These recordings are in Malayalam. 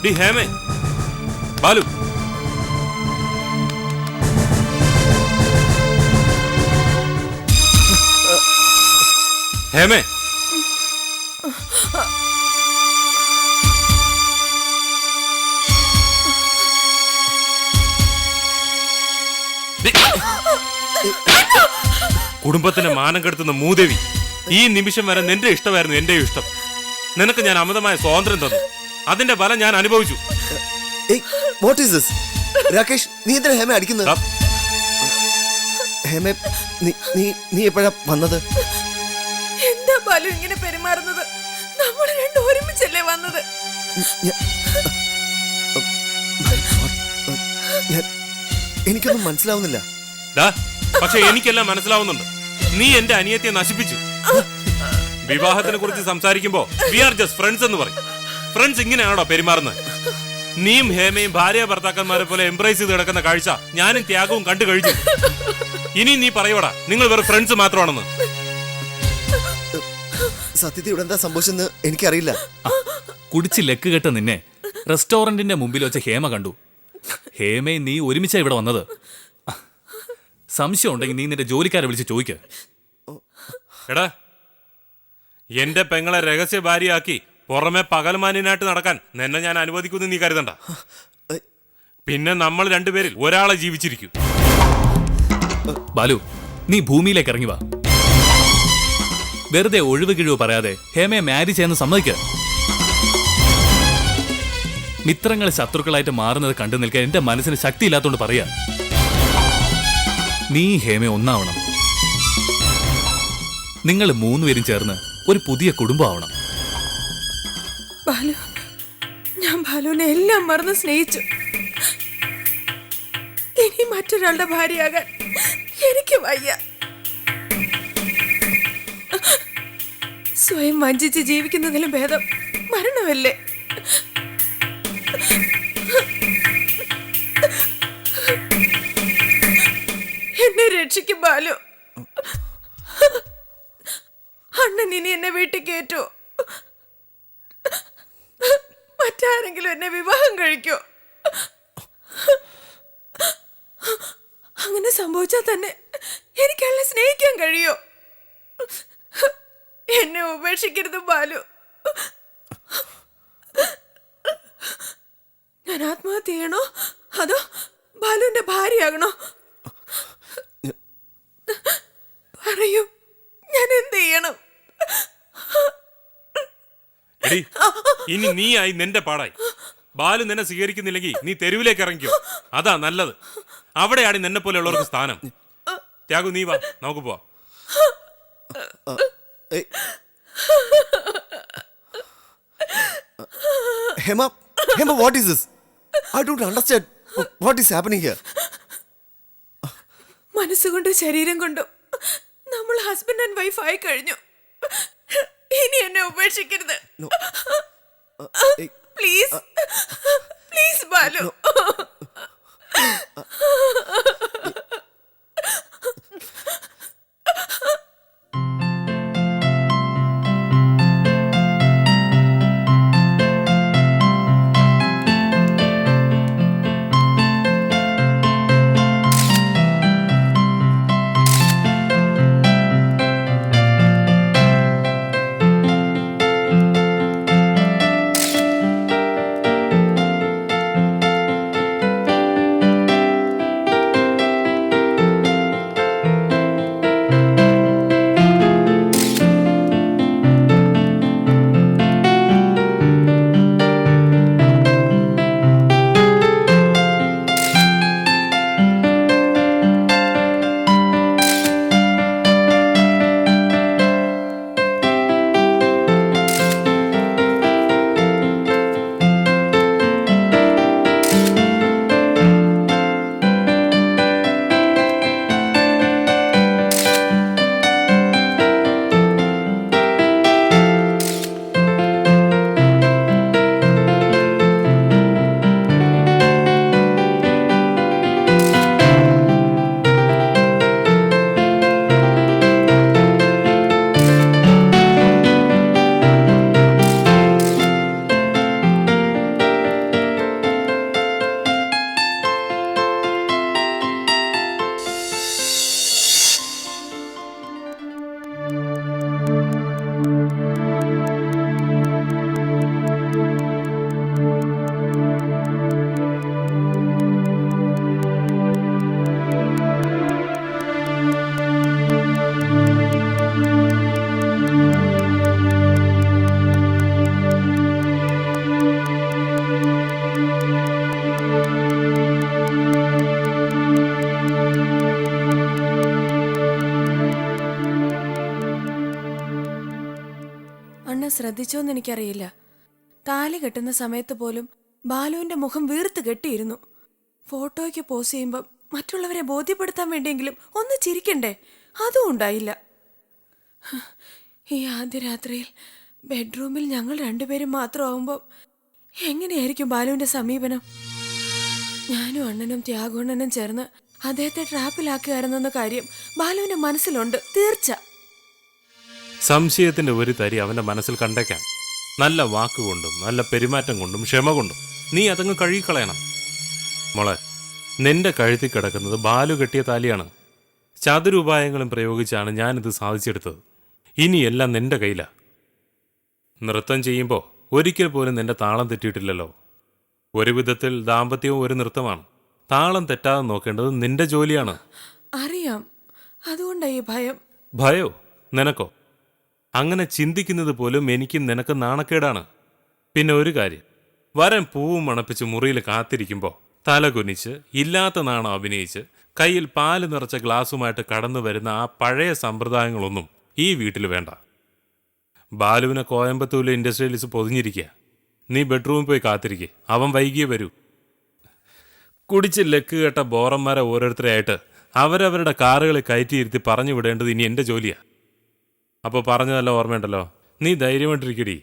ഡി ഹേമേ, ബാലു, ഹേമേ, കുടുംബത്തിന്റെ മാനം കെടുത്തുന്ന മൂദേവി, ഈ നിമിഷം വരെ നിന്റെ ഇഷ്ടമായിരുന്നു എന്റെ ഇഷ്ടം. നിനക്ക് ഞാൻ അമിതമായ സ്വാതന്ത്ര്യം തന്നു, അതിന്റെ ഫലം ഞാൻ അനുഭവിച്ചു. രാകേഷ്, നീ എന്തിനാ ഹേമ അടിക്കുന്നത്? ഹേമ, നീ എപ്പോഴാ വന്നത്? എന്താ ബാലു ഇങ്ങനെ പെരുമാറുന്നത്? നമ്മൾ രണ്ടും ഒരുമിച്ചല്ലേ വന്നത്? എനിക്കൊന്നും മനസ്സിലാവുന്നില്ല. പക്ഷെ എനിക്കെല്ലാം മനസ്സിലാവുന്നുണ്ട്. നീ എന്റെ അനിയത്തെ നശിപ്പിച്ചു. വിവാഹത്തിനെ കുറിച്ച് സംസാരിക്കുമ്പോ വി ആർ ജസ്റ്റ് ഫ്രണ്ട്സ് എന്ന് പറയും. ഫ്രണ്ട്സ് ഇങ്ങനെയാണോ പെരുമാറുന്നത്? നീയും ഹേമയും ഭാര്യ ഭർത്താക്കന്മാരെ പോലെ എംബ്രേസ് ചെയ്ത് കിടക്കുന്ന കാഴ്ച ഞാനും ത്യാഗവും കണ്ടു കഴിഞ്ഞു. ഇനി നീ പറയോടാ നിങ്ങൾ വേറെ ഫ്രണ്ട്സ് മാത്രമാണെന്ന്? സത്യത്തിൽ ഇവിടെ എന്താ സംഭവിച്ചെന്ന് എനിക്കറിയില്ല. കുടിച്ച് ലെക്ക് കെട്ട നിന്നെ റെസ്റ്റോറന്റിന്റെ മുമ്പിൽ വെച്ച് ഹേമ കണ്ടു. ഹേമയും നീ ഒരുമിച്ചാ ഇവിടെ വന്നത്. സംശയം ഉണ്ടെങ്കിൽ നീ നിന്റെ ജോലിക്കാരെ വിളിച്ച് ചോദിക്ക. എടാ, എന്റെ പെങ്ങളെ രഹസ്യ ഭാര്യയാക്കി പുറമെ പകൽമാനായിട്ട് നടക്കാൻ നിന്നെ ഞാൻ അനുവദിക്കുന്നു നീ കരുതണ്ട. പിന്നെ നമ്മൾ രണ്ടുപേരിൽ ഒരാളെ ജീവിച്ചിരിക്കും. ബാലു, നീ ഭൂമിയിലേക്ക് ഇറങ്ങി വാ. വെറുതെ ഒഴിവ് കിഴിവ് പറയാതെ ഹേമയെ മാരി ചെയ്യുന്ന സമ്മതിക്ക. മിത്രങ്ങൾ ശത്രുക്കളായിട്ട് മാറുന്നത് കണ്ടു നിൽക്കാൻ എന്റെ മനസ്സിന് ശക്തി ഇല്ലാത്തോണ്ട് പറയാ. നീ ഹേമ ഒന്നാവണം. നിങ്ങൾ മൂന്നുപേരും ചേർന്ന് ഒരു പുതിയ കുടുംബമാവണം. ബാലു, ഞാൻ ബാലുവിനെ എല്ലാം മറന്ന് സ്നേഹിച്ചു. ഇനി മറ്റൊരാളുടെ ഭാര്യയാകാൻ എനിക്ക് വയ്യ. സ്വയം വഞ്ചിച്ച് ജീവിക്കുന്നതിലും ഭേദം മരണമല്ലേ? എന്നെ രക്ഷിക്കും ബാലു. അണ്ണൻ ഇനി എന്നെ വീട്ടിൽ കയറ്റോ? മറ്റാരെങ്കിലും എന്നെ വിവാഹം കഴിക്കോ? അങ്ങനെ സംഭവിച്ചാൽ തന്നെ എനിക്ക് അയാളെ സ്നേഹിക്കാൻ കഴിയോ? എന്നെ ഉപേക്ഷിക്കരുത് ബാലു. ഞാൻ ആത്മഹത്യ ചെയ്യണോ അതോ ബാലുവിന്റെ ഭാര്യയാകണോ? പറയൂ, ഞാൻ എന്ത് ചെയ്യണം? ഇനി നീ ആയി നിന്റെ പാടായി. ബാലു നിന്നെ സ്വീകരിക്കുന്നില്ലെങ്കിൽ നീ തെരുവിലേക്ക് ഇറങ്ങിക്കോ, അതാ നല്ലത്. അവിടെയാണ് നിന്നെ പോലെയുള്ളവർക്ക് സ്ഥാനം. ത്യാഗു, നീ വാ, നമുക്ക് പോവാം. Hema, what is this? I don't understand. What is happening here? മനസ്സുകൊണ്ടും ശരീരം കൊണ്ടും നമ്മൾ ഹസ്ബൻഡ് ആൻഡ് വൈഫ് ആയി കഴിഞ്ഞു. ഇനി എന്നെ ഉപേക്ഷിക്കരുത് പ്ലീസ്. പ്ലീസ് ബാലു. ശ്രദ്ധിച്ചോന്ന് എനിക്കറിയില്ല. താലി കെട്ടുന്ന സമയത്ത് പോലും ബാലുവിന്റെ മുഖം വീർത്ത് കെട്ടിയിരുന്നു. ഫോട്ടോയ്ക്ക് പോസ് ചെയ്യുമ്പോൾ മറ്റുള്ളവരെ ബോധ്യപ്പെടുത്താൻ വേണ്ടിയെങ്കിലും ഒന്ന് ചിരിക്കണ്ടേ? അതും ഉണ്ടായില്ല. ഈ ആദ്യ രാത്രിയിൽ ബെഡ്റൂമിൽ ഞങ്ങൾ രണ്ടുപേരും മാത്രമാവുമ്പോൾ എങ്ങനെയായിരിക്കും ബാലുവിന്റെ സമീപനം? ഞാനും അണ്ണനും ത്യാഗണ്ണനും ചേർന്ന് അദ്ദേഹത്തെ ട്രാപ്പിലാക്കുകയായിരുന്നെന്ന കാര്യം ബാലുവിന്റെ മനസ്സിലുണ്ട്, തീർച്ച. സംശയത്തിന്റെ ഒരു തരി അവന്റെ മനസ്സിൽ കണ്ടേക്കാം. നല്ല വാക്കുകൊണ്ടും നല്ല പെരുമാറ്റം കൊണ്ടും ക്ഷമ കൊണ്ടും നീ അതങ്ങ് കഴുകിക്കളയണം. മോളെ, നിന്റെ കഴുത്തിൽ കിടക്കുന്നത് ബാലു കെട്ടിയ താലിയാണ്. ചതുരുപായങ്ങളും പ്രയോഗിച്ചാണ് ഞാനിത് സാധിച്ചെടുത്തത്. ഇനിയെല്ലാം നിന്റെ കയ്യിലാ. നൃത്തം ചെയ്യുമ്പോൾ ഒരിക്കൽ പോലും നിന്റെ താളം തെറ്റിയിട്ടില്ലല്ലോ. ഒരു വിധത്തിൽ ദാമ്പത്യവും ഒരു നൃത്തമാണ്. താളം തെറ്റാതെ നോക്കേണ്ടത് നിന്റെ ജോലിയാണ്. അറിയാം, അതുകൊണ്ടാ ഈ ഭയം. ഭയോ? നിനക്കോ? അങ്ങനെ ചിന്തിക്കുന്നത് പോലും എനിക്ക് നിനക്ക് നാണക്കേടാണ്. പിന്നെ ഒരു കാര്യം, വരൻ പൂവും മണപ്പിച്ച് മുറിയിൽ കാത്തിരിക്കുമ്പോൾ തല കുനിച്ച് ഇല്ലാത്ത നാണം അഭിനയിച്ച് കയ്യിൽ പാല് നിറച്ച ഗ്ലാസുമായിട്ട് കടന്നു വരുന്ന ആ പഴയ സമ്പ്രദായങ്ങളൊന്നും ഈ വീട്ടിൽ വേണ്ട. ബാലുവിനെ കോയമ്പത്തൂരിലെ ഇൻഡസ്ട്രിയലിസ്റ്റ് പൊതിഞ്ഞിരിക്കുക. നീ ബെഡ്റൂമിൽ പോയി കാത്തിരിക്കുക. അവൻ വൈകിയേ വരൂ. കുടിച്ച് ലക്ക് കേട്ട ബോറന്മാരെ ഓരോരുത്തരെയായിട്ട് അവരവരുടെ കാറുകളിൽ കയറ്റിയിരുത്തി പറഞ്ഞു വിടേണ്ടത് ഇനി എൻ്റെ ജോലിയാണ്. അപ്പോൾ പറഞ്ഞതല്ല ഓർമ്മയുണ്ടല്ലോ. നീ ധൈര്യമായിട്ടിരിക്കടി.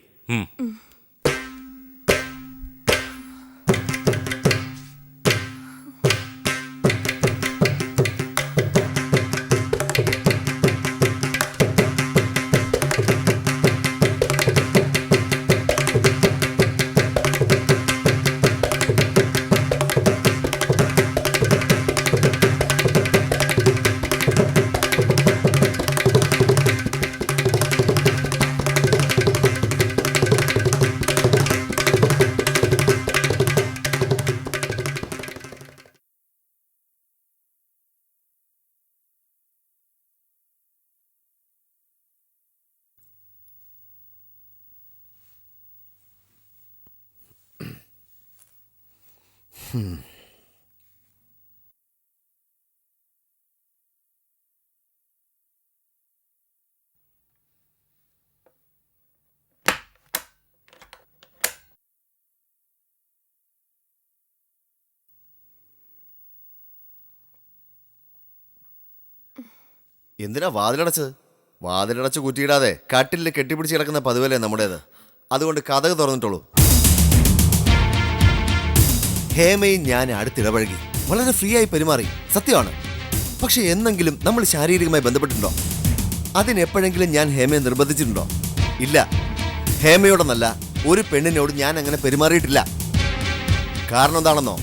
എന്തിനാ വാതിലടച്ചത്? വാതിലടച്ച് കുറ്റിയിടാതെ കട്ടിലിൽ കെട്ടിപ്പിടിച്ച് കിടക്കുന്ന പതിവല്ലേ നമ്മുടേത്. അതുകൊണ്ട് കഥക് തുറന്നിട്ടുള്ളൂ. ഹേമയും ഞാൻ അടുത്തിടപഴകി, വളരെ ഫ്രീ ആയി പെരുമാറി, സത്യമാണ്. പക്ഷെ എന്നെങ്കിലും നമ്മൾ ശാരീരികമായി ബന്ധപ്പെട്ടിട്ടുണ്ടോ? അതിനെപ്പോഴെങ്കിലും ഞാൻ ഹേമയെ നിർബന്ധിച്ചിട്ടുണ്ടോ? ഇല്ല. ഹേമയോടൊന്നല്ല, ഒരു പെണ്ണിനോട് ഞാൻ അങ്ങനെ പെരുമാറിയിട്ടില്ല. കാരണം എന്താണെന്നോ?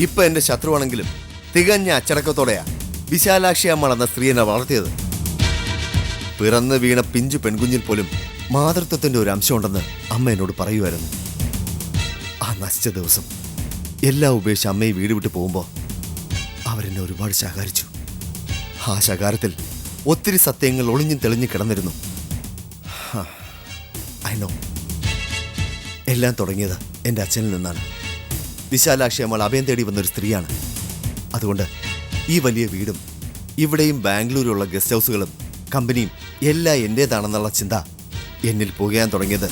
ഇപ്പൊ എന്റെ ശത്രുവാണെങ്കിലും തികഞ്ഞ അച്ചടക്കത്തോടെയാ വിശാലാക്ഷി അമ്മ എന്ന സ്ത്രീ എന്നെ വളർത്തിയത്. പിറന്ന് വീണ പിഞ്ചു പെൺകുഞ്ഞിൽ പോലും മാതൃത്വത്തിന്റെ ഒരു അംശമുണ്ടെന്ന് അമ്മ എന്നോട് പറയുമായിരുന്നു. ആ നശിച്ച ദിവസം എല്ലാം ഉപേക്ഷിച്ച് അമ്മയെ വീട് വിട്ട് പോകുമ്പോൾ അവരെന്നെ ഒരുപാട് ശകാരിച്ചു. ആ ശകാരത്തിൽ ഒത്തിരി സത്യങ്ങൾ ഒളിഞ്ഞും തെളിഞ്ഞു കിടന്നിരുന്നു. I know. എല്ലാം തുടങ്ങിയത് എൻ്റെ അച്ഛനിൽ നിന്നാണ്. വിശാലാക്ഷി അമ്മ അഭയം തേടി വന്നൊരു സ്ത്രീയാണ്. അതുകൊണ്ട് ഈ വലിയ വീടും ഇവിടെയും ബാംഗ്ലൂരിലുള്ള ഗസ്റ്റ് ഹൗസുകളും കമ്പനിയും എല്ലാം എൻ്റേതാണെന്നുള്ള ചിന്ത എന്നിൽ പുകയാൻ തുടങ്ങിയത്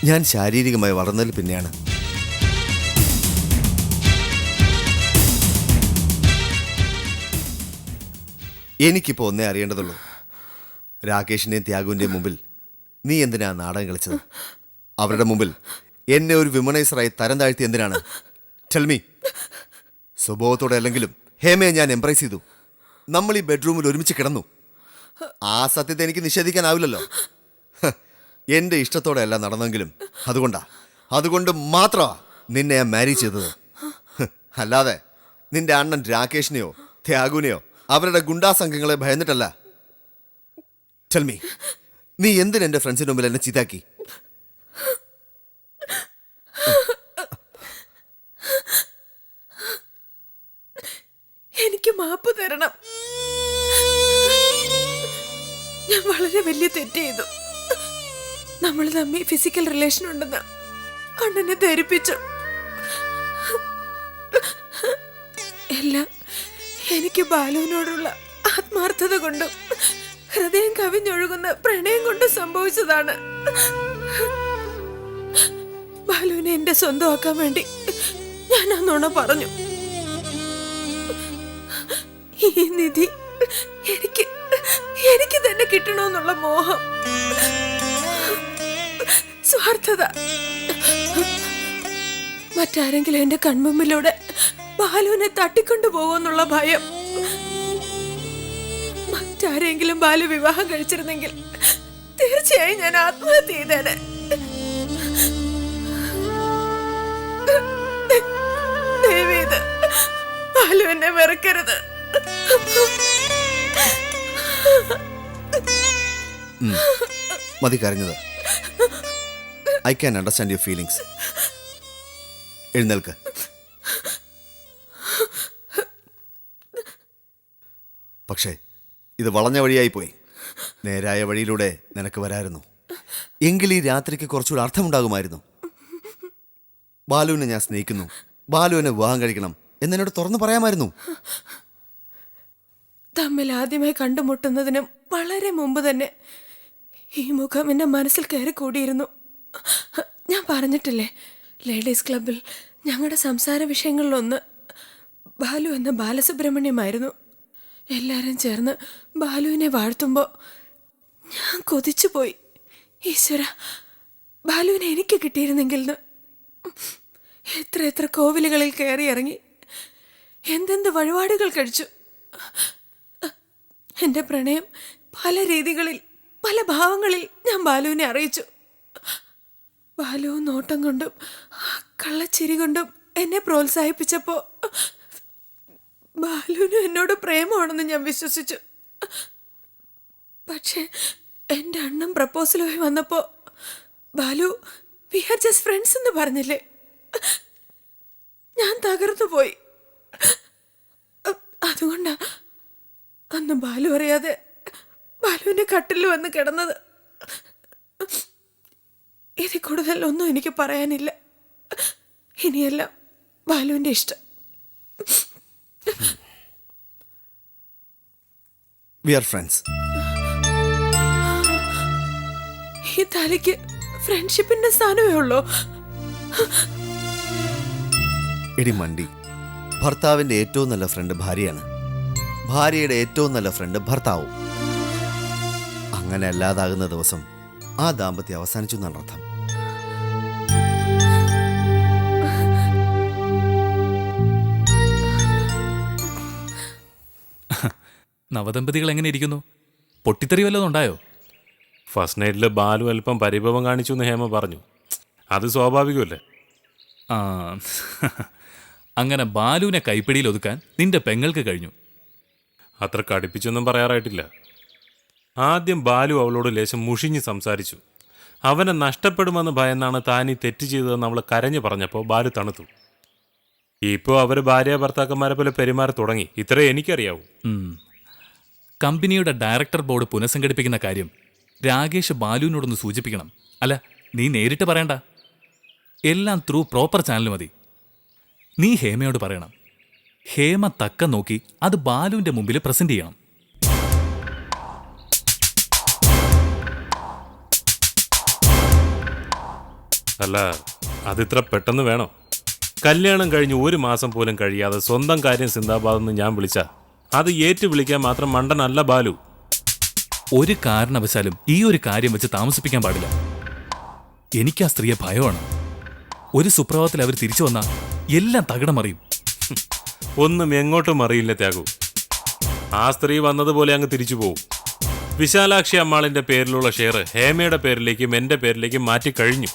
ഞാൻ ശാരീരികമായി വളർന്നതിൽ പിന്നെയാണ്. എനിക്കിപ്പോൾ ഒന്നേ അറിയേണ്ടതുള്ളൂ. രാകേഷിൻ്റെയും ത്യാഗുവിൻ്റെയും മുമ്പിൽ നീ എന്തിനാ നാടകം കളിച്ചത്? അവരുടെ മുമ്പിൽ എന്നെ ഒരു വിമണൈസറായി തരം താഴ്ത്തി എന്തിനാണ്? ടെൽമി. സ്വഭാവത്തോടെ അല്ലെങ്കിലും ഹേമയെ ഞാൻ എംബ്രേസ് ചെയ്തു. നമ്മൾ ഈ ബെഡ്റൂമിൽ ഒരുമിച്ച് കിടന്നു. ആ സത്യത്തെ എനിക്ക് നിഷേധിക്കാനാവില്ലല്ലോ. എൻ്റെ ഇഷ്ടത്തോടെ അല്ല നടന്നെങ്കിലും അതുകൊണ്ട് മാത്രമാ നിന്നെ ഞാൻ മാരി ചെയ്തത്. അല്ലാതെ നിന്റെ അണ്ണൻ രാകേഷിനെയോ ത്യാഗുവിനെയോ അവരുടെ ഗുണ്ടാ സംഘങ്ങളെ ഭയന്നിട്ടല്ല. ടെൽമി, നീ എന്തിന് എൻ്റെ ഫ്രണ്ട്സിന് മുമ്പിൽ എന്നെ ചീത്താക്കി? എനിക്ക് മാപ്പ് തരണം. ഞാൻ വളരെ വലിയ തെറ്റ് ചെയ്തു. നമ്മൾ തമ്മിൽ ഫിസിക്കൽ റിലേഷൻ ഉണ്ടെന്ന് അണ്ണനെ ധരിപ്പിച്ചു. എല്ലാം എനിക്ക് ബാലുവിനോടുള്ള ആത്മാർത്ഥത കൊണ്ടും ഹൃദയം കവിഞ്ഞൊഴുകുന്ന പ്രണയം കൊണ്ട് സംഭവിച്ചതാണ്. ബാലുവിനെ എന്റെ സ്വന്തമാക്കാൻ വേണ്ടി ഞാൻ അന്നോണ പറഞ്ഞു. ഈ നിധി എനിക്ക് തന്നെ കിട്ടണമെന്നുള്ള മോഹം, സ്വാർത്ഥത, മറ്റാരെങ്കിലും എന്റെ കൺമുമ്പിലൂടെ ബാലുവിനെ തട്ടിക്കൊണ്ടു പോകുമെന്നുള്ള ഭയം. മറ്റാരെങ്കിലും ബാലു വിവാഹം കഴിച്ചിരുന്നെങ്കിൽ തീർച്ചയായും ഞാൻ ആത്മഹത്യ ചെയ്തേനെ. ദയവേത് ബാലു എന്നെ വെറുക്കരുത്. മതി കരഞ്ഞത്. I can understand your feelings. എഴുന്നേൽക്ക്. പക്ഷേ ഇത് വളഞ്ഞ വഴിയായി പോയി. നേരായ വഴിയിലൂടെ നിനക്ക് വരായിരുന്നു എങ്കിൽ ഈ രാത്രിക്ക് കുറച്ചുകൂടി അർത്ഥമുണ്ടാകുമായിരുന്നു. ബാലുവിനെ ഞാൻ സ്നേഹിക്കുന്നു, ബാലുവിനെ വിവാഹം കഴിക്കണം എന്നോട് തുറന്നു പറയാമായിരുന്നു. തമ്മിൽ ആദ്യമായി കണ്ടുമുട്ടുന്നതിനും വളരെ മുമ്പ് തന്നെ ഈ മുഖം എന്റെ മനസ്സിൽ കയറി കൂടിയിരുന്നു. ഞാൻ പറഞ്ഞിട്ടില്ലേ, ലേഡീസ് ക്ലബിൽ ഞങ്ങളുടെ സംസാര വിഷയങ്ങളിലൊന്ന് ബാലു എന്ന ബാലസുബ്രഹ്മണ്യമായിരുന്നു. എല്ലാവരും ചേർന്ന് ബാലുവിനെ വാഴ്ത്തുമ്പോൾ ഞാൻ കൊതിച്ചു പോയി. ഈശ്വര, ബാലുവിനെ എനിക്ക് കിട്ടിയിരുന്നെങ്കിൽ എന്ന്. എത്ര എത്ര കോവിലുകളിൽ കയറി ഇറങ്ങി, എന്തെന്ത് വഴിപാടുകൾ കഴിച്ചു. എൻ്റെ പ്രണയം പല രീതികളിൽ, പല ഭാവങ്ങളിൽ ഞാൻ ബാലുവിനെ അറിയിച്ചു. ബാലു നോട്ടം കൊണ്ടും കള്ളച്ചിരി കൊണ്ടും എന്നെ പ്രോത്സാഹിപ്പിച്ചപ്പോൾ ബാലുവിന് എന്നോട് പ്രേമമാണെന്ന് ഞാൻ വിശ്വസിച്ചു. പക്ഷെ എൻ്റെ അണ്ണൻ പ്രപ്പോസലുമായി വന്നപ്പോൾ Balu we are just friends എന്ന് പറഞ്ഞില്ലേ, ഞാൻ തകർന്നു പോയി. അതുകൊണ്ടാ അന്ന് ബാലു അറിയാതെ ബാലുവിൻ്റെ കട്ടിൽ വന്ന് കിടന്നത്. ഇതിൽ കൂടുതൽ ഒന്നും എനിക്ക് പറയാനില്ല. ഇനിയെല്ലാം ബാലുവിൻ്റെ ഇഷ്ടം. We are friends. ഈ തലയ്ക്ക് ഫ്രണ്ട്ഷിപ്പിന്റെ സ്ഥാനമേ ഉള്ളൂ. എടി മണ്ടി, ഭർത്താവിന്റെ ഏറ്റവും നല്ല ഫ്രണ്ട് ഭാര്യയാണ്, ഭാര്യയുടെ ഏറ്റവും നല്ല ഫ്രണ്ട് ഭർത്താവും. അങ്ങനെ അല്ലാതാകുന്ന ദിവസം ആ ദാമ്പത്യം അവസാനിച്ചു എന്നാണ് അർത്ഥം. നവദമ്പതികൾ എങ്ങനെ ഇരിക്കുന്നു? പൊട്ടിത്തെറി വല്ലതും ഉണ്ടായോ? ഫസ്റ്റ് നൈറ്റിൽ ബാലു അല്പം പരിഭവം കാണിച്ചു എന്ന് ഹേമ പറഞ്ഞു. അത് സ്വാഭാവികമല്ലേ? ആ, അങ്ങനെ ബാലുവിനെ കൈപ്പിടിയിൽ ഒതുക്കാൻ നിന്റെ പെങ്ങൾക്ക് കഴിഞ്ഞു. അത്ര കടുപ്പിച്ചൊന്നും പറയാറായിട്ടില്ല. ആദ്യം ബാലു അവളോട് ലേശം മുഷിഞ്ഞ് സംസാരിച്ചു. അവനെ നഷ്ടപ്പെടുമെന്ന് ഭയന്നാണ് താൻ ഈ തെറ്റ് ചെയ്തതെന്ന് അവൾ കരഞ്ഞു പറഞ്ഞപ്പോൾ ബാലു തണുത്തു. ഇപ്പോൾ അവർ ഭാര്യ ഭർത്താക്കന്മാരെ പോലെ പെരുമാറി തുടങ്ങി. ഇത്രേ എനിക്കറിയാവൂ. കമ്പനിയുടെ ഡയറക്ടർ ബോർഡ് പുനഃസംഘടിപ്പിക്കുന്ന കാര്യം രാകേഷ് ബാലുവിനോടൊന്ന് സൂചിപ്പിക്കണം. അല്ല, നീ നേരിട്ട് പറയണ്ട, എല്ലാം ത്രൂ പ്രോപ്പർ ചാനൽ മതി. നീ ഹേമയോട് പറയണം. ഹേമ തക്കം നോക്കി അത് ബാലുവിന്റെ മുമ്പിൽ പ്രസന്റ് ചെയ്യണം. അല്ല, അതിത്ര പെട്ടെന്ന് വേണോ? കല്യാണം കഴിഞ്ഞ് 1 മാസം പോലും കഴിയാതെ സ്വന്തം കാര്യം സിന്ദാബാദെന്ന് ഞാൻ വിളിച്ച അത് ഏറ്റു വിളിക്കാൻ മാത്രം മണ്ടനല്ല ബാലു. ഒരു കാരണവശാലും ഈ ഒരു കാര്യം വെച്ച് താമസിപ്പിക്കാൻ പാടില്ല. എനിക്ക് ആ സ്ത്രീയെ ഭയമാണ്. ഒരു സുപ്രഭാതത്തിൽ അവർ തിരിച്ചു വന്നാൽ എല്ലാം തകിടമറിയും. ഒന്നും എങ്ങോട്ടും അറിയില്ല ത്യാഗു. ആ സ്ത്രീ വന്നതുപോലെ അങ്ങ് തിരിച്ചു പോവും. വിശാലാക്ഷി അമ്മാളിന്റെ പേരിലുള്ള ഷെയർ ഹേമയുടെ പേരിലേക്കും എന്റെ പേരിലേക്കും മാറ്റി കഴിഞ്ഞു.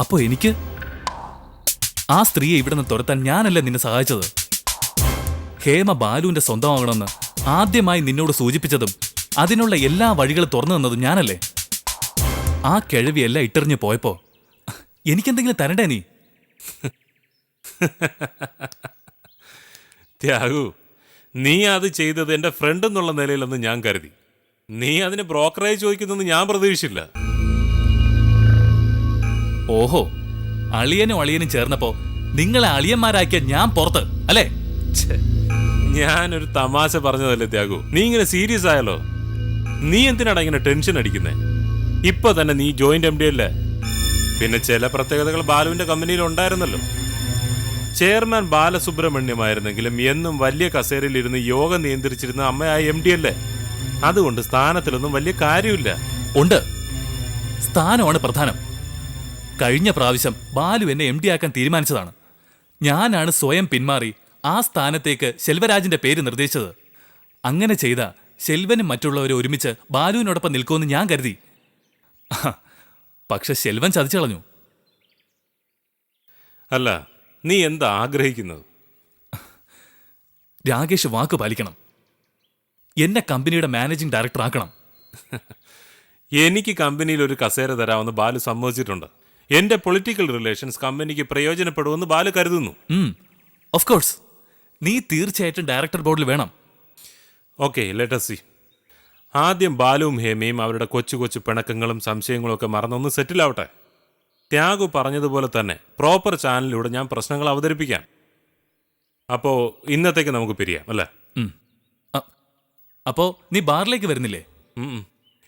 അപ്പോ എനിക്ക് ആ സ്ത്രീയെ ഇവിടെ നിന്ന് തുരത്താൻ ഞാനല്ല നിന്നെ സഹായിച്ചത്. ഹേമ ബാലുവിന്റെ സ്വന്തമാകണമെന്ന് ആദ്യമായി നിന്നോട് സൂചിപ്പിച്ചതും അതിനുള്ള എല്ലാ വഴികളും തുറന്നു തന്നതും ഞാനല്ലേ. ആ കിഴവിയെല്ലാം ഇട്ടെറിഞ്ഞു പോയപ്പോ എനിക്കെന്തെങ്കിലും തരണ്ടേ നീ? ത്യാഗു, നീ അത് ചെയ്തത് എന്റെ ഫ്രണ്ട് എന്നുള്ള നിലയിലൊന്നും ഞാൻ കരുതി. നീ അതിന് ബ്രോക്കറായി ചോദിക്കുന്നൊന്നും ഞാൻ പ്രതീക്ഷിച്ചില്ല. ഓഹോ, അളിയനും അളിയനും ചേർന്നപ്പോ നിങ്ങളെ അളിയന്മാരാക്കിയ ഞാൻ പുറത്ത് അല്ലേ? ഞാനൊരു തമാശ പറഞ്ഞതല്ലേ ത്യാഗു, നീ ഇങ്ങനെ സീരിയസ് ആയല്ലോ. നീ എന്തിനാടാ ഇങ്ങനെ ടെൻഷൻ അടിക്കുന്നേ? ഇപ്പൊ തന്നെ നീ ജോയിന്റ് MD അല്ലേ? പിന്നെ ചില പ്രത്യേകതകൾ ബാലുവിന്റെ കമ്പനിയിൽ ഉണ്ടായിരുന്നല്ലോ. ചെയർമാൻ ബാലസുബ്രഹ്മണ്യമായിരുന്നെങ്കിലും എന്നും വലിയ കസേരയിലിരുന്ന് യോഗ നിയന്ത്രിച്ചിരുന്ന അമ്മയായ MD അല്ലേ? അതുകൊണ്ട് സ്ഥാനത്തിലൊന്നും വലിയ കാര്യമില്ല. ഉണ്ട്, സ്ഥാനമാണ് പ്രധാനം. കഴിഞ്ഞ പ്രാവശ്യം ബാലു എന്നെ MD ആക്കാൻ തീരുമാനിച്ചതാണ്. ഞാനാണ് സ്വയം പിന്മാറി ആ സ്ഥാനത്തേക്ക് ശെൽവരാജിന്റെ പേര് നിർദ്ദേശിച്ചത്. അങ്ങനെ ചെയ്ത ശെൽവനും മറ്റുള്ളവരെ ഒരുമിച്ച് ബാലുവിനോടൊപ്പം നിൽക്കുമെന്ന് ഞാൻ കരുതി. പക്ഷെ ശെൽവൻ ചതിച്ചു കളഞ്ഞു. അല്ല, നീ എന്താ ആഗ്രഹിക്കുന്നത്? രാകേഷ് വാക്ക് പാലിക്കണം. എന്നെ കമ്പനിയുടെ മാനേജിംഗ് ഡയറക്ടർ ആക്കണം. എനിക്ക് കമ്പനിയിൽ ഒരു കസേര തരാമെന്ന് ബാലു സമ്മതിച്ചിട്ടുണ്ട്. എന്റെ പൊളിറ്റിക്കൽ റിലേഷൻസ് കമ്പനിക്ക് പ്രയോജനപ്പെടുമെന്ന് ബാലു കരുതുന്നു. ഓഫ് കോഴ്സ്, നീ തീർച്ചയായിട്ടും ഡയറക്ടർ ബോർഡിൽ വേണം. Okay, let us see. ആദ്യം ബാലുവും ഹേമയും അവരുടെ കൊച്ചു കൊച്ചു പിണക്കങ്ങളും സംശയങ്ങളും ഒക്കെ മറന്നൊന്ന് സെറ്റിൽ ആവട്ടെ. ത്യാഗു പറഞ്ഞതുപോലെ തന്നെ പ്രോപ്പർ ചാനലിലൂടെ ഞാൻ പ്രശ്നങ്ങൾ അവതരിപ്പിക്കാം. അപ്പോൾ ഇന്നത്തേക്ക് നമുക്ക് പിരിയാം അല്ലേ? അപ്പോ നീ ബാറിലേക്ക് വരുന്നില്ലേ?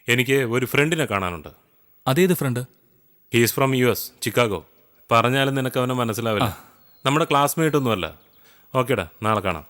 എനിക്ക് ഒരു ഫ്രണ്ടിനെ കാണാനുണ്ട്. അതേത് friend? He's from US, Chicago. പറഞ്ഞാലും നിനക്ക് അവനെ മനസ്സിലാവില്ല. നമ്മുടെ ക്ലാസ്മേറ്റ് ഒന്നുമല്ല. ഓക്കേടാ, നാളെ കാണാം.